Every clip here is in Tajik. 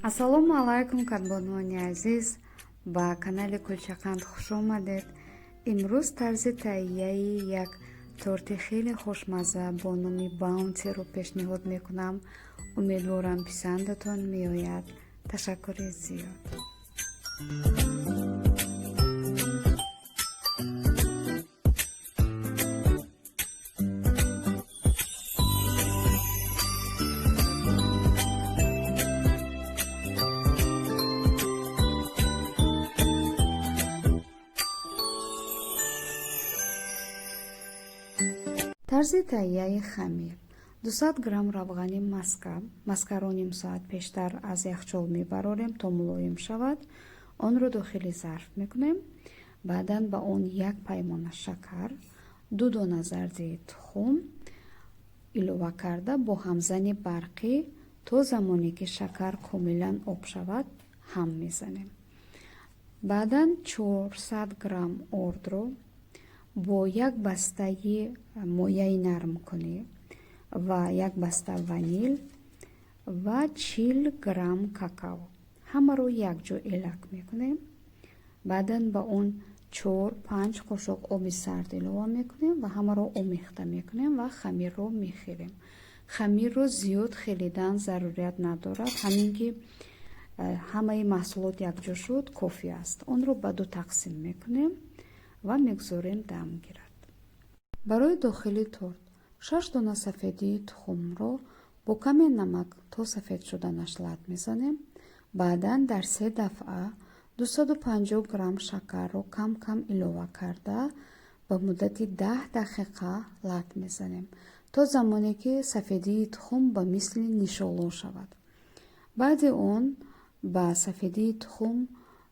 ассалому алайкум кадбонони азиз, ба канали Кулчақанд хуш омадед. имрӯз тарзи таҳияи як торти хеле хушмазза бо номи баунтиро пешниҳод мекунам. умедворам писандатон меояд. ташаккури зиёд. тарзи таҳияи хамир: 200 грамм равғани маскаро ним соат пештар аз яхчол мебарорем то мулоим шавад. онро дохили зарф мекунем. баъдан ба он як паймона шакар, 2 дона зарди тухм илова карда бо ҳамзани барқӣ то замоне ки шакар комилан об шавад ҳам мезанем. баъдан 400 грамм ордро бо як бастаи мояи нармкунӣ ва як баста ванил ва 40 грамм какао ҳамаро якҷо элак мекунем. баъдан ба он 4-5 қошоқ оби сард илова мекунем ва ҳамаро омехта мекунем ва хамирро мехӯрем. хамирро зиёд хелидан зарурият надорад, ҳамин ки ҳамаи маҳсулот якҷо шуд кофӣ аст. онро ба ду тақсим мекунем ва мегзорем дам гирад. барои дохили торт 6 дона сафедии тухмро бо каме намак то сафед шуданаш лат мезанем. баъдан дар 3 дафъа 250 грамм шакарро кам кам илова карда ба муддати 10 дақиқа лат мезанем то замоне ки сафедии тухм ба мисли нишолон шавад. баъди он ба сафедии тухм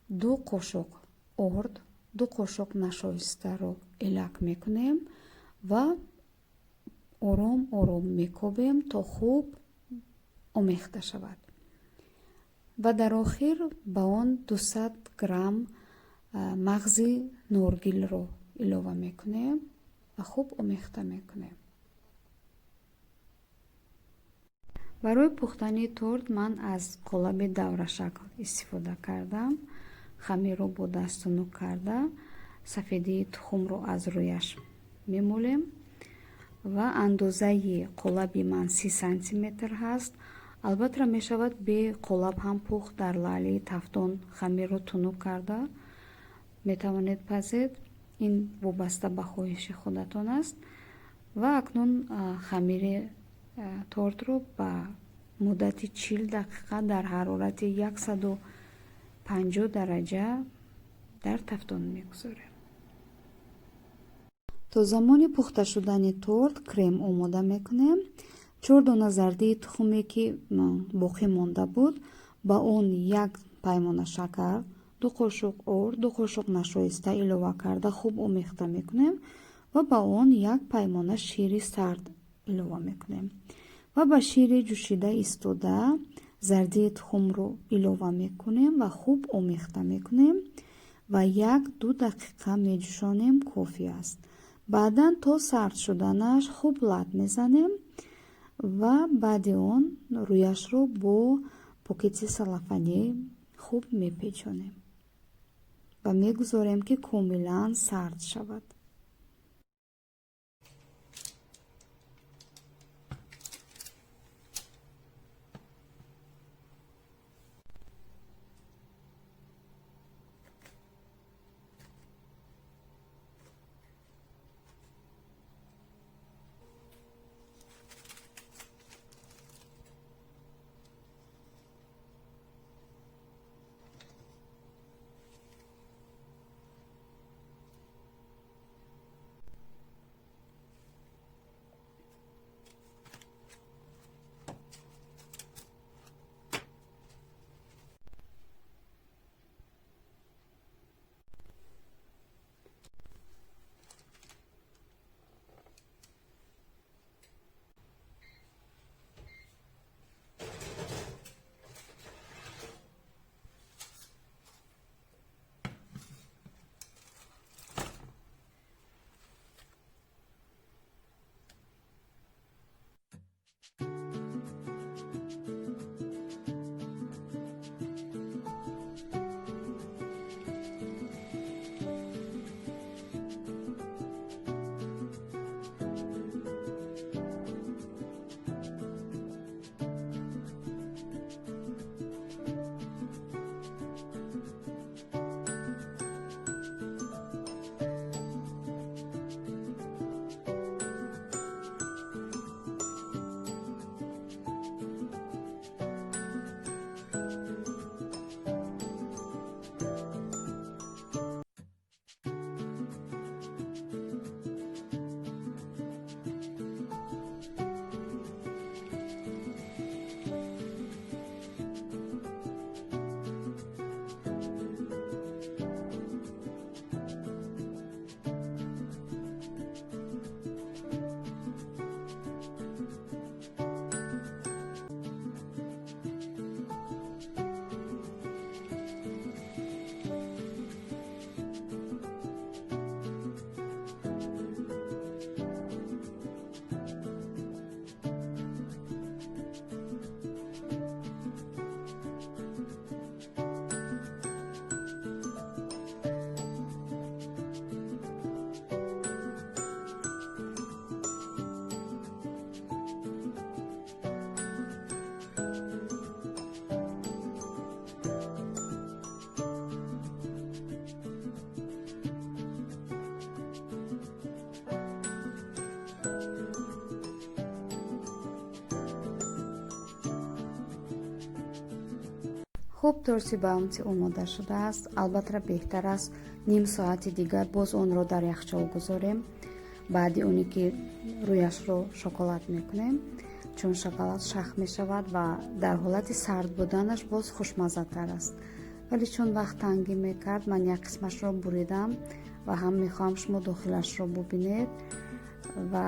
2 қошоқ орд, 2 қошоқ нашоистаро илак мекунем ва ором ором мекобем то хуб омехта шавад. ва дар охир ба он 200 грамм мағзи норгилро илова мекунем ва хуб омехта мекунем. барои пухтани торт ман аз қолаби даврашакл истифода кардам. хамирро бо дасту нук карда сафедии тухмро аз рӯяш мемолем ва андозаи қолаби ман 30 сантиметр ҳаст. албатта мешавад бе қолаб ҳам пухт. дар лаълии тафтон хамирро тунук карда метавонед пазед. ин вобаста ба хоҳиши худатон аст. ва акнун хамири тортро ба муддати 40 дақиқа дар ҳарорати 150 дараҷа дар тафтон мегузорем. то замони пухта шудани торт крем омода мекунем. 4 дона зардии тухме ки боқӣ монда буд, ба он як паймона шакар, 2 қошоқ орд, 2 қошоқ нашоиста илова карда хуб омехта мекунем ва ба он як паймона шири сард илова мекунем ва ба шири ҷӯшида истода зардии тухмро илова мекунем ва хуб омехта мекунем ва 1-2 дақиқа меҷӯшонем, кофӣ аст. баъдан то сард шуданаш хуб лат мезанем ва баъди он рӯяшро бо покети салафанӣ хуб мепечонем ва мегузорем ки комилан сард шавад. хуб торси баунти омода шудааст. албатта беҳтар аст ним соати дигар боз онро дар яхчол гузорем. баъди оне ки рӯяшро шоколад мекунем, чун шоколад шах мешавад ва дар ҳолати сард буданаш боз хушмаззатар аст. вале чун вақт тангӣ мекард, ман як қисмашро буридам ва ҳам мехоҳам шумо дохилашро бубинед. ва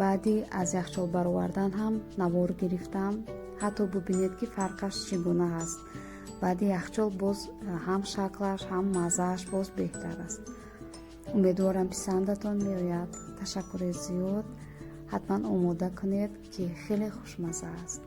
баъди аз яхчол баровардан ҳам навор гирифтам. ҳатто бубинед ки фарқаш чӣ гуна ҳаст. баъди яхчол боз ҳам шаклаш, ҳам маззааш боз беҳтар аст. умедворам писандатон меояд. ташаккури зиёд. ҳатман омода кунед ки хеле хушмазза аст.